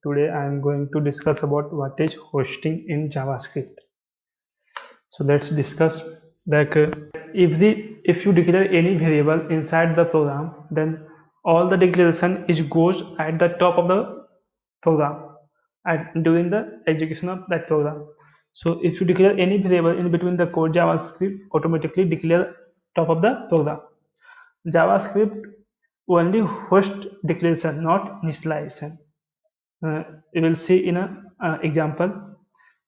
Today I am going to discuss about what is hosting in JavaScript. So let's discuss like if you declare any variable inside the program, then all the declaration is goes at the top of the program at during the execution of that program. So if you declare any variable in between the code, JavaScript automatically declare top of the program. JavaScript only host declaration, not initialization. You will see in a example.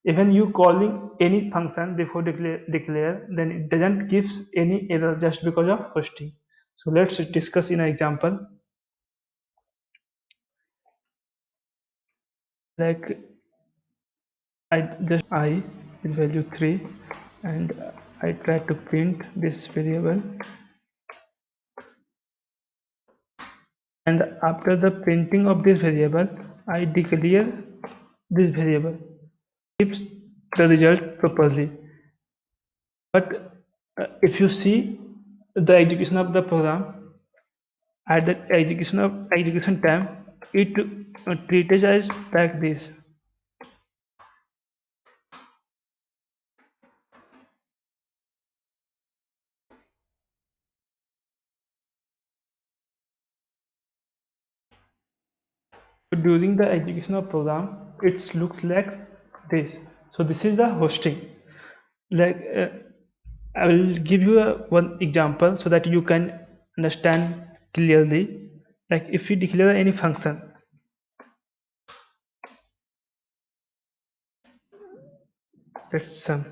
Even you calling any function before declare, then it doesn't gives any error just because of hosting. So let's discuss in an example. Like I in value 3, and I try to print this variable, and after the printing of this variable I declare this variable, gives the result properly. But if you see the execution of the program, at the execution time, it treated as like this. During the execution of program, it looks like this. So this is the hosting. Like I will give you one example so that you can understand clearly. Like if you declare any function, let's sum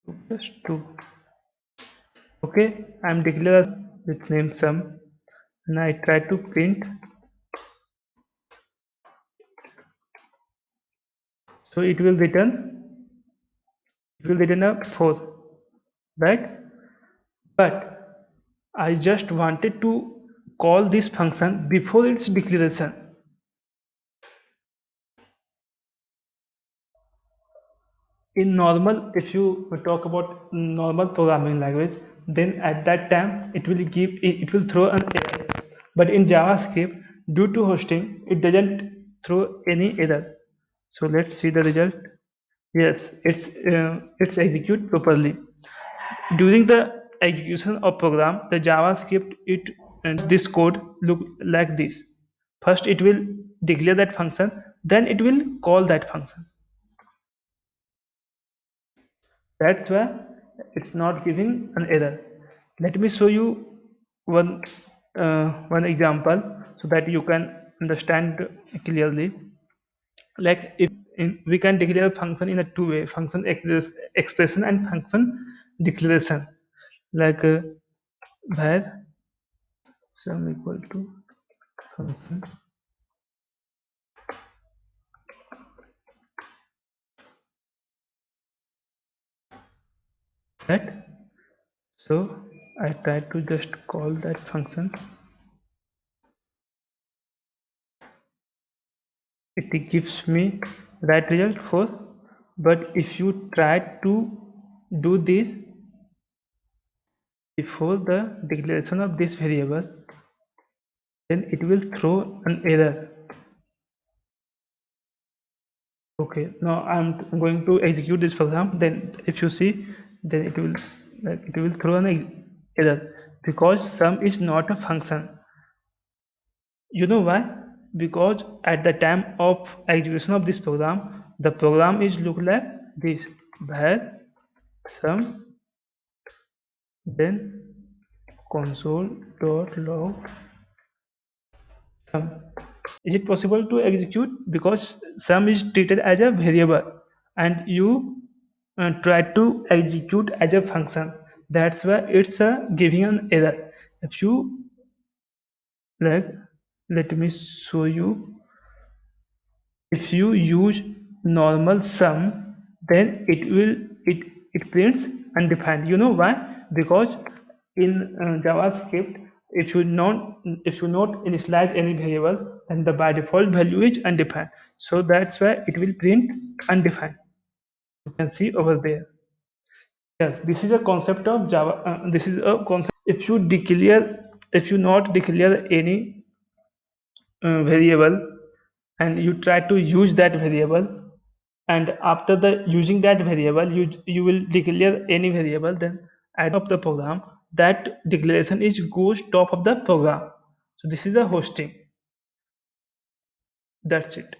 2 plus 2. Okay, I'm declare with name sum, and I try to print. So it will return a 4, right? But I just wanted to call this function before its declaration. In normal, if you talk about normal programming language, then at that time it will throw an error. But in JavaScript, due to hosting, it doesn't throw any error. So let's see the result. Yes, it's execute properly. During the execution of program, the JavaScript, it and this code look like this. First it will declare that function, then it will call that function. That's why it's not giving an error. Let me show you one example so that you can understand clearly. Like we can declare a function in a two-way: function expression and function declaration. Like var sum equal to function, right? So I try to just call that function. It gives me that result 4. But if you try to do this before the declaration of this variable, then it will throw an error. Okay, now I'm going to execute this program. Then if you see, then it will throw an error because sum is not a function. You know why? Because at the time of execution of this program, the program is look like this: var sum, then console.log sum. Is it possible to execute? Because sum is treated as a variable, and you try to execute as a function. That's why it's giving an error. If you like, let me show you. If you use normal sum, then it prints undefined. You know why? Because in JavaScript, if you not initialize any variable, then the by default value is undefined. So that's why it will print undefined. You can see over there. Yes, this is a concept of Java. This is a concept. If you declare if you not declare any variable and you try to use that variable, and after the using that variable you will declare any variable, then at of the program that declaration is goes top of the program. So this is the hosting. That's it.